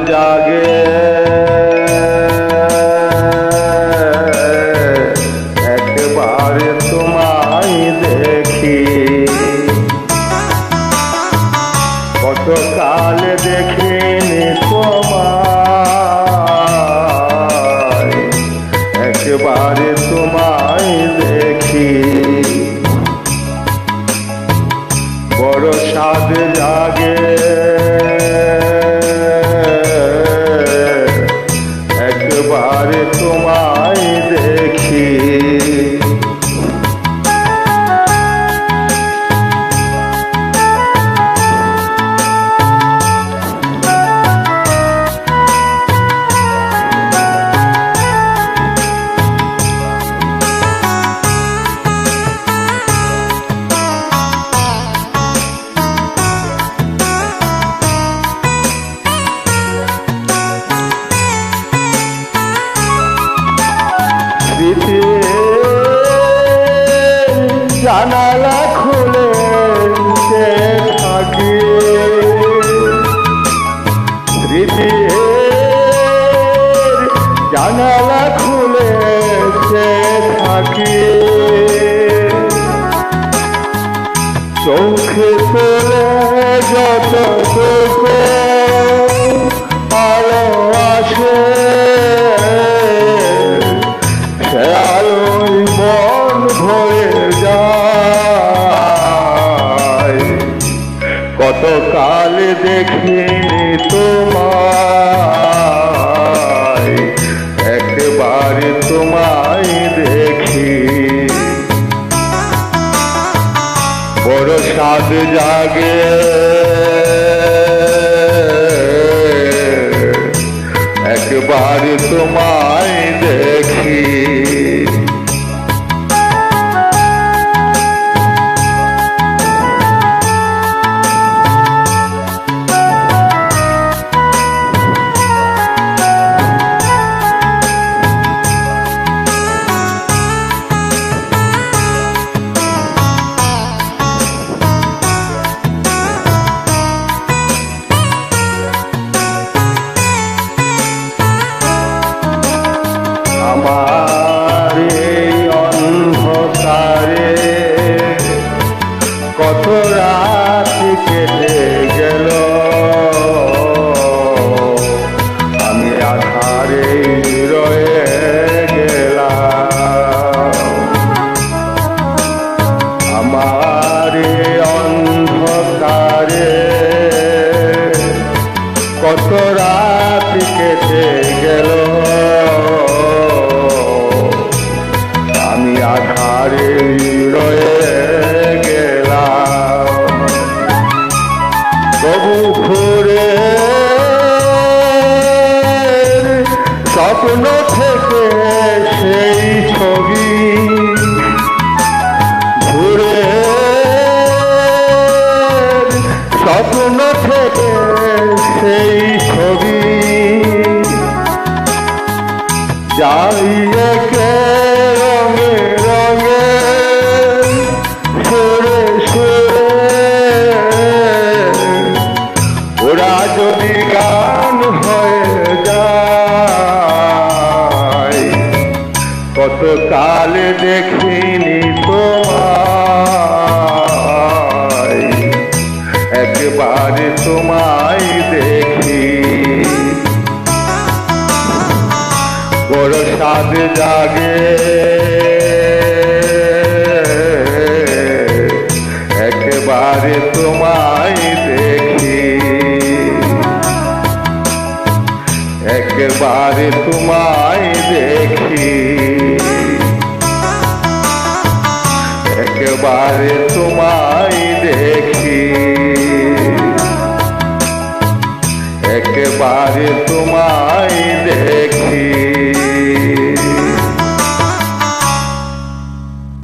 জাগে একবারে তোমায় দেখি কতকাল দেখিনি তোমায় একবারে তোমায় দেখি বড় স্বাদ জাগে একবারে তোমায় দেখি জানালা খুলে সে থাকে স্মৃতির জানালা খুলে সে থাকে চোখে তোলে যতটুকু আলো আসে সে আলোয় মন ভরে যায় কতকাল দেখিনি তোমায় একবার তোমায় দেখি বড় স্বাদ জাগে একবার তোমায় দেখি আমার এই অন্ধকারে কত রাত কেটে গেল আমি আধারে রয়ে গেলাম আমার এই অন্ধকারে কত রাত কেটে গেল আমি আধারে রয়ে গেলাম তবু ঘুরে স্বপ্ন থেকে সেই ছবি ঘুরে স্বপ্ন থেকে সেই ছবি যাই একে রঙে রঙে সুরে সুরে ওরা যদি গান হয়ে যায় কতকাল দেখিনি তোমায় একবার তোমায় দেখি বড় স্বাদ জাগে একবারে তোমায় দেখি একবারে তোমায় দেখি একবারে তোমায় দেখি একবারে তোমায়